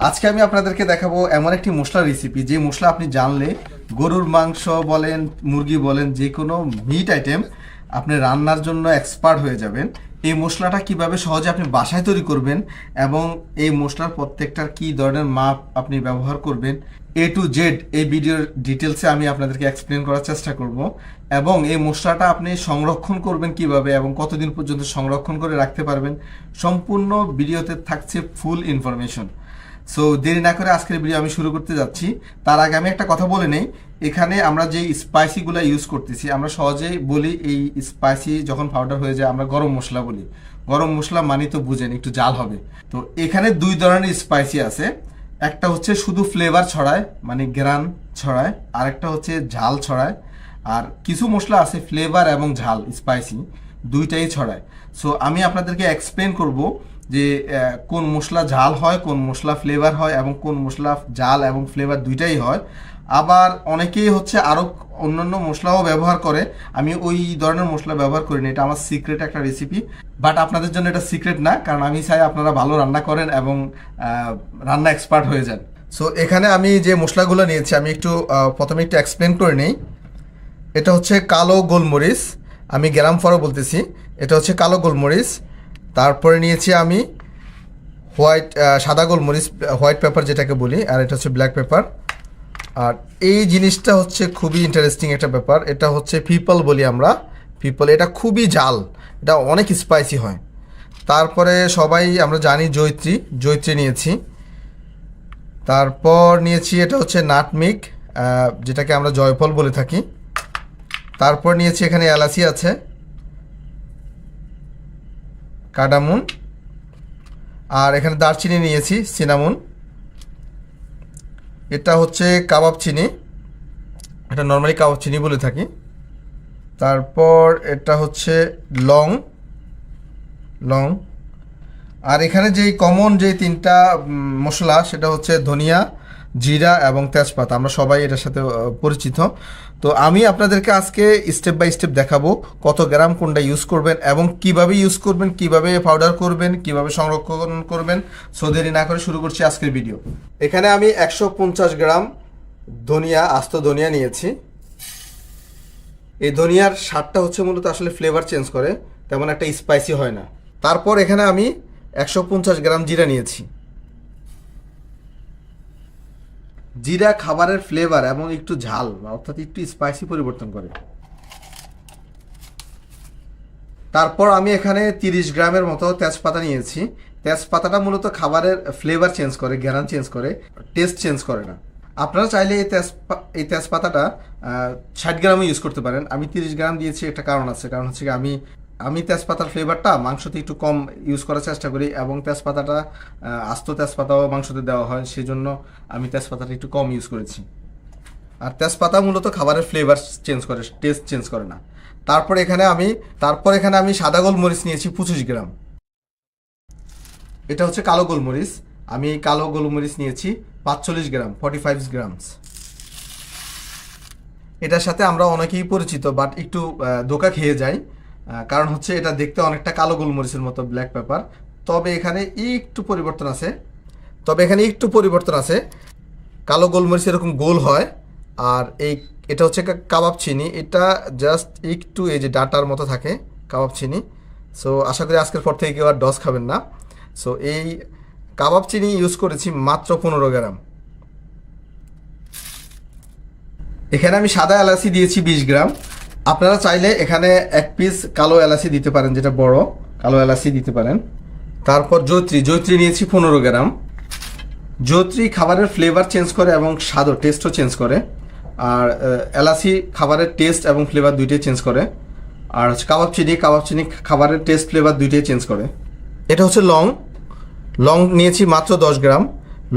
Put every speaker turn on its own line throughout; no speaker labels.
আজকে আমি আপনাদেরকে দেখাবো এমন একটি মশলা রেসিপি যে মশলা আপনি জানলে গরুর মাংস বলেন মুরগি বলেন যে কোনো মিট আইটেম আপনি রান্নার জন্য এক্সপার্ট হয়ে যাবেন। এই মশলাটা কিভাবে সহজে আপনি বাসায় তৈরি করবেন এবং এই মশলার প্রত্যেকটার কি ধরনের মাপ আপনি ব্যবহার করবেন A to Z এই ভিডিওর ডিটেলসে আমি আপনাদেরকে এক্সপ্লেন করার চেষ্টা করব। এবং এই মশলাটা আপনি সংরক্ষণ করবেন কিভাবে এবং কতদিন পর্যন্ত সংরক্ষণ করে রাখতে পারবেন, সম্পূর্ণ ভিডিওতে থাকছে ফুল ইনফরমেশন। সো দেরি না করে আজকের ভিডিও আমি শুরু করতে যাচ্ছি। তার আগে আমি একটা কথা বলে নেই, এখানে আমরা যে স্পাইসিগুলো ইউজ করতেছি আমরা সহজেই বলি এই স্পাইসি যখন পাউডার হয়ে যায় আমরা গরম মশলা বলি। গরম মশলা মানে তো বুঝেন একটু জাল হবে। তো এখানে দুই ধরনের স্পাইসি আছে, একটা হচ্ছে শুধু ফ্লেভার ছড়ায় মানে গ্রান ছড়ায়, আরেকটা হচ্ছে ঝাল ছড়ায়। আর কিছু মশলা আছে ফ্লেভার এবং ঝাল স্পাইসি দুইটাই ছড়ায়। সো আমি আপনাদেরকে এক্সপ্লেন করব যে কোন মশলা ঝাল হয়, কোন মশলা ফ্লেভার হয় এবং কোন মশলা ঝাল এবং ফ্লেভার দুইটাই হয়। আবার অনেকেই হচ্ছে আরও অন্যান্য মশলাও ব্যবহার করে, আমি ওই ধরনের মশলা ব্যবহার করি না, এটা আমার সিক্রেট একটা রেসিপি। বাট আপনাদের জন্য এটা সিক্রেট না, কারণ আমি চাই আপনারা ভালো রান্না করেন এবং রান্না এক্সপার্ট হয়ে যান। সো এখানে আমি যে মশলাগুলো নিয়েছি আমি একটু প্রথমে একটু এক্সপ্লেন করে নিই। এটা হচ্ছে কালো গোলমরিচ, আমি গ্রাম ফরও বলতেছি, এটা হচ্ছে কালো গোলমরিচ। তারপরে নিয়েছি আমি সাদা গোলমরিচ, হোয়াইট পেপার যেটাকে বলি, আর এটা হচ্ছে ব্ল্যাক পেপার। আর এই জিনিসটা হচ্ছে খুবই ইন্টারেস্টিং একটা ব্যাপার, এটা হচ্ছে পিপল বলি আমরা, পিপল। এটা খুবই ঝাল, এটা অনেক স্পাইসি হয়। তারপরে সবাই আমরা জানি জয়িত্রী, জয়িত্রী নিয়েছি। তারপর নিয়েছি এটা হচ্ছে নাটমিগ, যেটাকে আমরা জয়ফল বলে থাকি। তারপর নিয়েছি এখানে এলাচি আছে, কার্ডামন, আর এখানে দারচিনি নিয়েছি, সিনামন। এটা হচ্ছে কাবাব চিনি, এটা নর্মালি কাবাব চিনি বলে থাকি। তারপর এটা হচ্ছে লং, লং। আর এখানে যেই কমন যে তিনটা মশলা সেটা হচ্ছে ধনিয়া, জিরা এবং তেজপাতা, আমরা সবাই এটার সাথে পরিচিত। তো আমি আপনাদেরকে আজকে স্টেপ বাই স্টেপ দেখাবো কত গ্রাম কোনটা ইউজ করবেন এবং কিভাবে ইউজ করবেন, কিভাবে পাউডার করবেন, কিভাবে সংরক্ষণ করবেন। সো দেরি না করে শুরু করছি আজকের ভিডিও। এখানে আমি 150 গ্রাম ধনিয়া, আস্ত ধনিয়া নিয়েছি। এই ধনিয়ার স্বাদটা হচ্ছে মূলত আসলে ফ্লেভার চেঞ্জ করে, তেমন একটা স্পাইসি হয় না। তারপর এখানে আমি 150 গ্রাম জিরা নিয়েছি। জিরা খাবারের ফ্লেভার এবং একটু ঝাল অর্থাৎ একটু স্পাইসি পরিবর্তন করে। তারপর আমি এখানে 30 গ্রামের মতো তেজপাতা নিয়েছি। তেজপাতাটা মূলত খাবারের ফ্লেভার চেঞ্জ করে, ঘ্রাণ চেঞ্জ করে, টেস্ট চেঞ্জ করে না। আপনারা চাইলে এই তেজপাতাটা 60 গ্রামও ইউজ করতে পারেন। আমি 30 গ্রাম দিয়েছি, একটা কারণ আছে, কারণ হচ্ছে আমি তেজপাতার ফ্লেভারটা মাংসতে একটু কম ইউজ করার চেষ্টা করি এবং তেজপাতাটা আস্ত তেজপাতাও মাংসতে দেওয়া হয়, সেই জন্য আমি তেজপাতাটা একটু কম ইউজ করেছি। আর তেজপাতা মূলত খাবারের ফ্লেভার চেঞ্জ করে, টেস্ট চেঞ্জ করে না। তারপর এখানে আমি সাদা গোলমরিচ নিয়েছি 25 গ্রাম। এটা হচ্ছে কালো গোলমরিচ, আমি কালো গোলমরিচ নিয়েছি 45 গ্রাম, 45 গ্রামস। এটার সাথে আমরা অনেকেই পরিচিত, বাট একটু ধোঁকা খেয়ে যাই, কারণ হচ্ছে এটা দেখতে অনেকটা কালো গোলমরিচের মতো, ব্ল্যাক পেপার। তবে এখানে একটু পরিবর্তন আছে, কালো গোলমরিচ এরকম গোল হয়। আর এটা হচ্ছে কাবাব চিনি, এটা জাস্ট একটু এই যে ডাটার মতো থাকে কাবাব চিনি। সো আশা করি আজকের পর থেকে কেউ আর ডস খাবেন না। সো এই কাবাব চিনি ইউজ করেছি মাত্র 15 গ্রাম। এখানে আমি সাদা এলাচি দিয়েছি 20 গ্রাম। আপনারা চাইলে এখানে এক পিস কালো এলাচি দিতে পারেন, যেটা বড় কালো এলাচি দিতে পারেন। তারপর জয়িত্রী নিয়েছি 15 গ্রাম। জয়িত্রী খাবারের ফ্লেভার চেঞ্জ করে এবং স্বাদও, টেস্টও চেঞ্জ করে। আর এলাচি খাবারের টেস্ট এবং ফ্লেভার দুইটাই চেঞ্জ করে। আর হচ্ছে কাবাব চিনি খাবারের টেস্ট ফ্লেভার দুইটাই চেঞ্জ করে। এটা হচ্ছে লং নিয়েছি মাত্র 10 গ্রাম।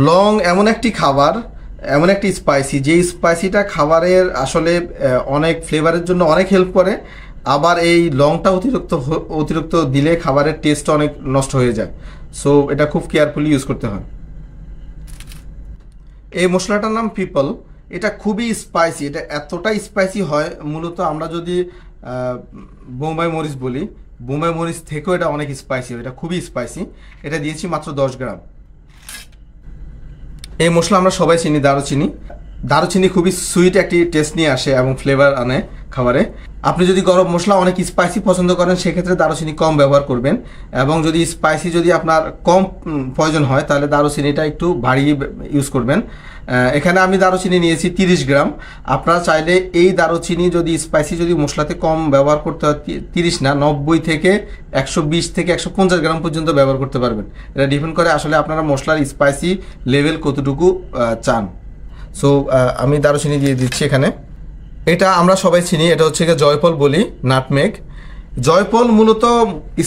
লং এমন একটি স্পাইসি, যে স্পাইসিটা খাবারের আসলে অনেক ফ্লেভারের জন্য অনেক হেল্প করে। আবার এই লংটা অতিরিক্ত দিলে খাবারের টেস্ট অনেক নষ্ট হয়ে যায়। সো এটা খুব কেয়ারফুলি ইউজ করতে হয়। এই মশলাটার নাম পিপল, এটা খুবই স্পাইসি, এটা এতটাই স্পাইসি হয় মূলত আমরা যদি বোম্বাই মরিচ বলি, বোম্বাই মরিচ থেকেও এটা অনেক স্পাইসি হয়, এটা খুবই স্পাইসি। এটা দিয়েছি মাত্র 10 গ্রাম। এই মশলা আমরা সবাই চিনি, দারুচিনি। দারুচিনি খুবই সুইট একটি টেস্ট নিয়ে আসে এবং ফ্লেভার আনে খাবারে। আপনি যদি গরম মশলা অনেক স্পাইসি পছন্দ করেন সেক্ষেত্রে দারুচিনি কম ব্যবহার করবেন, এবং যদি স্পাইসি যদি আপনার কম প্রয়োজন হয় তাহলে দারুচিনিটা একটু বাড়িয়ে ইউজ করবেন। এখানে আমি দারুচিনি নিয়েছি 30 গ্রাম। আপনারা চাইলে এই দারুচিনি যদি স্পাইসি যদি মশলাতে কম ব্যবহার করতে হয় 30 না 90 থেকে 120 থেকে 150 গ্রাম পর্যন্ত ব্যবহার করতে পারবেন। এটা ডিপেন্ড করে আসলে আপনারা মশলার স্পাইসি লেভেল কতটুকু চান। সো আমি দারুচিনি দিয়ে দিচ্ছি এখানে। এটা আমরা সবাই চিনি, এটা হচ্ছে জয়ফল বলি, নাটমেগ। জয়ফল মূলত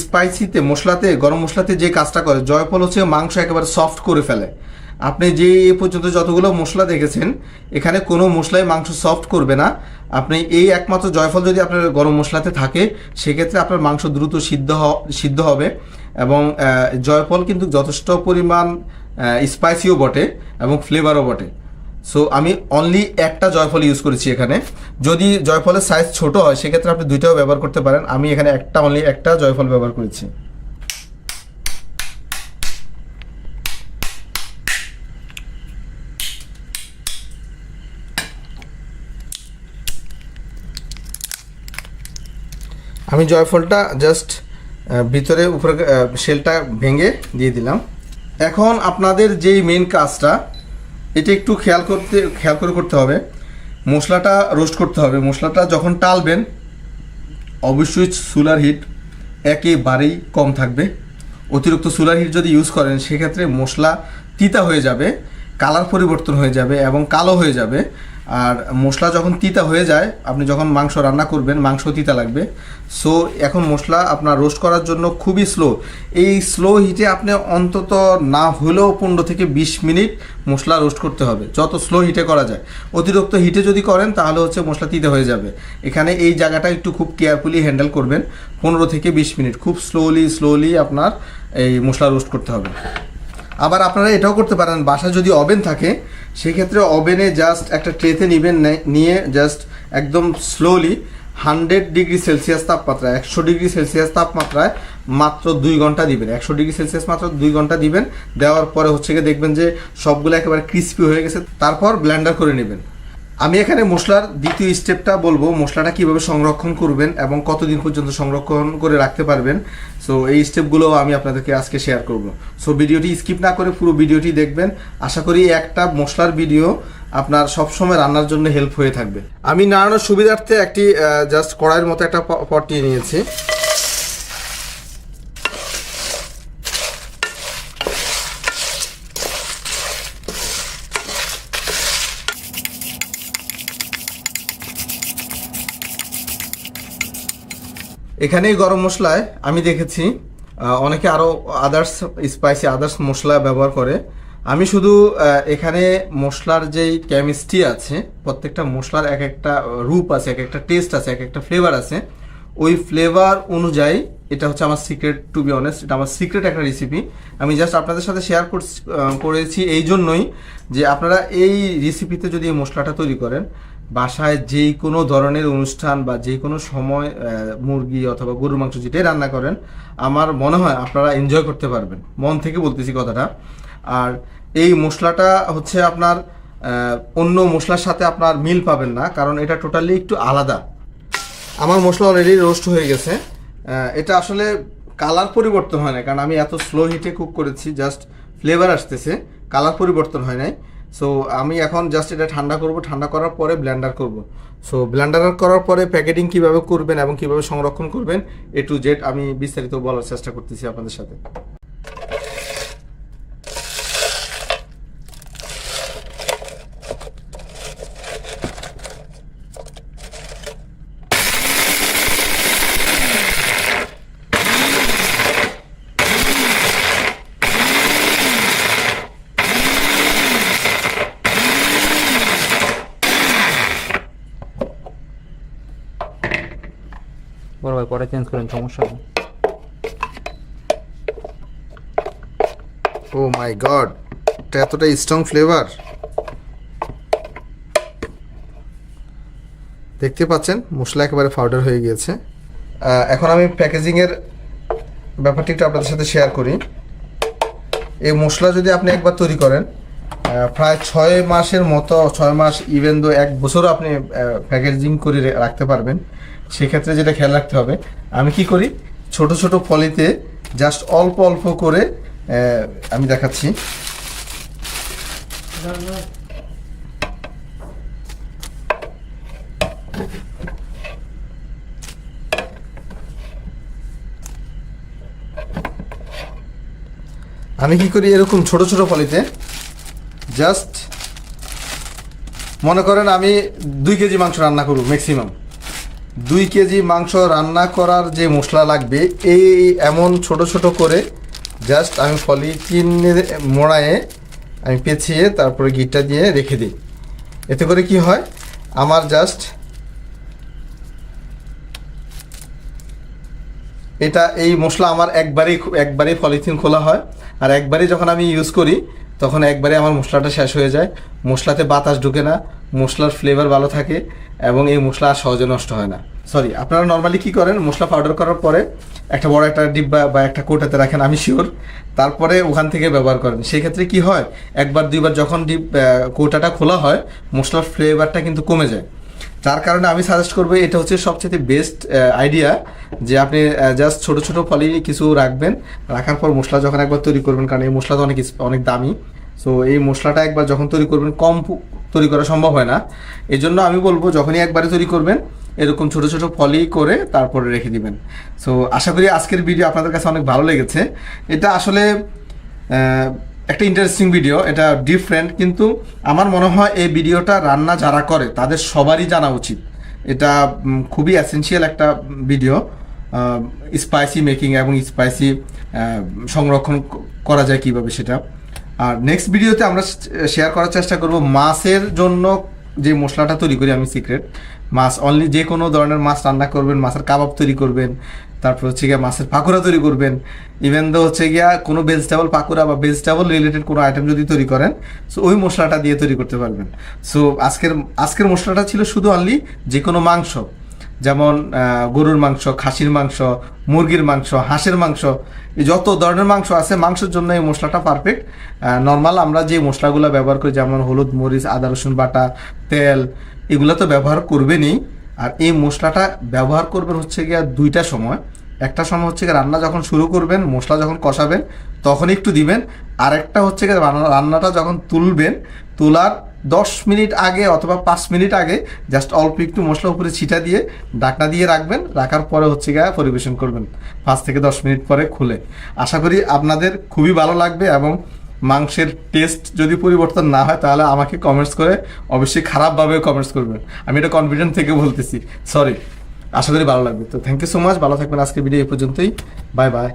স্পাইসিতে মশলাতে গরম মশলাতে যে কাজটা করে, জয়ফল হচ্ছে মাংস একেবারে সফট করে ফেলে। আপনি যে এ পর্যন্ত যতগুলো মশলা দেখেছেন এখানে কোনো মশলাই মাংস সফট করবে না। আপনি এই একমাত্র জয়ফল যদি আপনার গরম মশলাতে থাকে সেক্ষেত্রে আপনার মাংস দ্রুত সিদ্ধ হবে। এবং জয়ফল কিন্তু যথেষ্ট পরিমাণ স্পাইসিও বটে এবং ফ্লেভারও বটে। সো আমি অনলি একটা জয়ফল ইউজ করেছি এখানে। যদি জয়ফলের সাইজ ছোট হয় সেক্ষেত্রে আপনি দুইটাও ব্যবহার করতে পারেন। আমি এখানে অনলি একটা জয়ফল ব্যবহার করেছি। আমি জয়ফলটা জাস্ট ভিতরে উপরে শেলটা ভেঙে দিয়ে দিলাম। এখন আপনাদের যেই মেন কাজটা এটা একটু খেয়াল করে করতে হবে। মশলাটা রোস্ট করতে হবে। মশলাটা যখন টালবেন অবশ্যই চুলার হিট একেবারেই কম থাকবে। অতিরিক্ত চুলার হিট যদি ইউজ করেন সেক্ষেত্রে মশলা তিতা হয়ে যাবে, কালার পরিবর্তন হয়ে যাবে এবং কালো হয়ে যাবে। আর মশলা যখন তিতা হয়ে যায়, আপনি যখন মাংস রান্না করবেন মাংস তিতা লাগবে। সো এখন মশলা আপনার রোস্ট করার জন্য খুবই স্লো। এই স্লো হিটে আপনি অন্তত না হলেও 15 থেকে 20 মিনিট মশলা রোস্ট করতে হবে, যত স্লো হিটে করা যায়। অতিরিক্ত হিটে যদি করেন তাহলে হচ্ছে মশলা তিতা হয়ে যাবে। এখানে এই জায়গাটা একটু খুব কেয়ারফুলি হ্যান্ডেল করবেন। 15 থেকে 20 মিনিট খুব স্লোলি আপনার এই মশলা রোস্ট করতে হবে। আবার আপনারা এটাও করতে পারেন, বাসায় যদি ওভেন থাকে সেক্ষেত্রে ওভেনে জাস্ট একটা ট্রেতে নেবেন, নিয়ে জাস্ট একদম স্লোলি 100 ডিগ্রি সেলসিয়াস তাপমাত্রায় 100 ডিগ্রি সেলসিয়াস তাপমাত্রায় মাত্র 2 ঘন্টা দিবেন। 100 ডিগ্রি সেলসিয়াস মাত্র 2 ঘন্টা দিবেন। দেওয়ার পরে হচ্ছে গিয়ে দেখবেন যে সবগুলো একেবারে ক্রিস্পি হয়ে গেছে। তারপর ব্লেন্ডার করে নেবেন। আমি এখানে মশলার দ্বিতীয় স্টেপটা বলবো, মশলাটা কিভাবে সংরক্ষণ করবেন এবং কতদিন পর্যন্ত সংরক্ষণ করে রাখতে পারবেন। সো এই স্টেপগুলো আমি আপনাদেরকে আজকে শেয়ার করব। সো ভিডিওটি স্কিপ না করে পুরো ভিডিওটি দেখবেন। আশা করি একটা মশলার ভিডিও আপনার সবসময় রান্নার জন্য হেল্প হয়ে থাকবে। আমি নাড়ানোর সুবিধার্থে একটি জাস্ট কড়াইয়ের মতো একটা পট নিয়ে নিয়েছি। এখানে গরম মশলায় আমি দেখেছি অনেকে আরও আদার্স মশলা ব্যবহার করে। আমি শুধু এখানে মশলার যেই কেমিস্ট্রি আছে, প্রত্যেকটা মশলার এক একটা রূপ আছে, এক একটা টেস্ট আছে, এক একটা ফ্লেভার আছে। ওই ফ্লেভার অনুযায়ী এটা হচ্ছে আমার সিক্রেট, টু বি অনেস্ট এটা আমার সিক্রেট একটা রেসিপি। আমি জাস্ট আপনাদের সাথে শেয়ার করেছি এই জন্যই যে আপনারা এই রেসিপিতে যদি এই মশলাটা তৈরি করেন বাসায় যে কোনো ধরনের অনুষ্ঠান বা যে কোনো সময় মুরগি অথবা গরুর মাংস যেটাই রান্না করেন আমার মনে হয় আপনারা এনজয় করতে পারবেন। মন থেকে বলতেছি কথাটা। আর এই মশলাটা হচ্ছে আপনার অন্য মশলার সাথে আপনার মিল পাবেন না, কারণ এটা টোটালি একটু আলাদা। আমার মশলা অলরেডি রোস্ট হয়ে গেছে। এটা আসলে কালার পরিবর্তন হয় না, কারণ আমি এত স্লো হিটে কুক করেছি, জাস্ট ফ্লেভার আসতেছে, কালার পরিবর্তন হয় নাই। সো আমি এখন জাস্ট এটা ঠান্ডা করব, ঠান্ডা করার পরে ব্লেন্ডার করব। সো ব্লেন্ডার করার পরে প্যাকেটিং কিভাবে করবেন এবং কিভাবে সংরক্ষণ করবেন A to Z আমি বিস্তারিত বলার চেষ্টা করতেছি আপনাদের সাথে।
বড় ভাই পরে চেঞ্জ করেন, সমস্যা নেই।
ও মাই গড, এটা এতটা স্ট্রং ফ্লেভার। দেখতে পাচ্ছেন মশলা একেবারে পাউডার হয়ে গিয়েছে। এখন আমি প্যাকেজিংয়ের ব্যাপারটি একটু আপনাদের সাথে শেয়ার করি। এই মশলা যদি আপনি একবার তৈরি করেন প্রায় 6 মাসের মতো, 6 মাস ইভেন দো 1 বছরও আপনি প্যাকেজিং করে রাখতে পারবেন। সেক্ষেত্রে যেটা খেয়াল রাখতে হবে, আমি কি করি, ছোট ছোট পলিতে জাস্ট অল্প অল্প করে আমি দেখাচ্ছি। আমি কি করি, এরকম ছোট ছোট পলিতে জাস্ট মনে করেন আমি 2 কেজি মাংস রান্না করব, ম্যাক্সিমাম 2 কেজি মাংস রান্না করার যে মশলা লাগবে, এই এমন ছোট ছোট করে জাস্ট আমি পলিথিনে মোড়ায়ে আমি পেঁচিয়ে তারপরে গিটটা দিয়ে রেখে দিই। এতে করে কি হয়, আমার জাস্ট এটা এই মশলা আমার একবারেই পলিথিন খোলা হয়, আর একবারেই যখন আমি ইউজ করি তখন একবারে আমার মশলাটা শেষ হয়ে যায়। মশলাতে বাতাস ঢুকে না, মশলার ফ্লেভার ভালো থাকে এবং এই মশলা আর সহজে নষ্ট হয় না। সরি, আপনারা নর্মালি কি করেন, মশলা পাউডার করার পরে একটা বড় একটা ডিব্বা বা একটা কৌটাতে রাখেন, আমি শিওর, তারপরে ওখান থেকে ব্যবহার করেন। সেই ক্ষেত্রে কি হয়, একবার দুইবার যখন কৌটাটা খোলা হয় মশলার ফ্লেভারটা কিন্তু কমে যায়। যার কারণে আমি সাজেস্ট করবো, এটা হচ্ছে সবচেয়ে বেস্ট আইডিয়া, যে আপনি জাস্ট ছোট ছোট ফলি কিছু রাখবেন, রাখার পর মশলা যখন একবার তৈরি করবেন, কারণ এই মশলাটা অনেক দামি, সো এই মশলাটা একবার যখন তৈরি করবেন কম তৈরি করা সম্ভব হয় না। এই জন্য আমি বলবো যখনই একবারে তৈরি করবেন এরকম ছোট ছোট ফলি করে তারপরে রেখে দিবেন। সো আশা করি আজকের ভিডিও আপনাদের কাছে অনেক ভালো লেগেছে। এটা আসলে একটা ইন্টারেস্টিং ভিডিও, এটা ডিফারেন্ট, কিন্তু আমার মনে হয় এই ভিডিওটা রান্না যারা করে তাদের সবারই জানা উচিত। এটা খুবই এসেনশিয়াল একটা ভিডিও, স্পাইসি মেকিং এবং স্পাইসি সংরক্ষণ করা যায় কিভাবে সেটা। আর নেক্সট ভিডিওতে আমরা শেয়ার করার চেষ্টা করব মাছের জন্য যে মশলাটা তৈরি করি আমি, সিক্রেট মাছ অনলি, যে কোনো ধরনের মাছ রান্না করবেন, মাছের কাবাব তৈরি করবেন, তারপর হচ্ছে গিয়া মাছের পাকোড়া তৈরি করবেন, ইভেন দো হচ্ছে গিয়া কোনো ভেজিটেবল পাকোড়া বা ভেজিটেবল রিলেটেড কোনো আইটেম যদি তৈরি করেন, সো ওই মশলাটা দিয়ে তৈরি করতে পারবেন। সো আজকের মশলাটা ছিল শুধু অনলি যে কোনো মাংস, যেমন গরুর মাংস, খাসির মাংস, মুরগির মাংস, হাঁসের মাংস, এই যত ধরনের মাংস আছে মাংসের জন্য এই মশলাটা পারফেক্ট। নর্মাল আমরা যে মশলাগুলো ব্যবহার করি, যেমন হলুদ, মরিচ, আদা রসুন বাটা, তেল, এগুলো তো ব্যবহার করবেনই। আর এই মশলাটা ব্যবহার করবেন হচ্ছে গিয়া 2টা সময়। একটা সময় হচ্ছে গিয়ে রান্না যখন শুরু করবেন, মশলা যখন কষাবেন তখন একটু দিবেন। আরেকটা হচ্ছে গিয়ে রান্নাটা যখন তুলবেন, তোলার 10 মিনিট আগে অথবা 5 মিনিট আগে জাস্ট অল্প একটু মশলা উপরে ছিটা দিয়ে ঢাকনা দিয়ে রাখবেন। রাখার পরে হচ্ছে গিয়ে পরিবেশন করবেন 5 থেকে 10 মিনিট পরে খুলে। আশা করি আপনাদের খুবই ভালো লাগবে, এবং মাংসের টেস্ট যদি পরিবর্তন না হয় তাহলে আমাকে কমেন্টস করে অবশ্যই খারাপভাবে কমেন্টস করবেন, আমি এটা কনফিডেন্ট থেকে বলতেছি, সরি। আশা করি ভালো লাগবে। তো থ্যাংক ইউ সো মাচ, ভালো থাকবেন। আজকে ভিডিও এই পর্যন্তই, বাই বাই।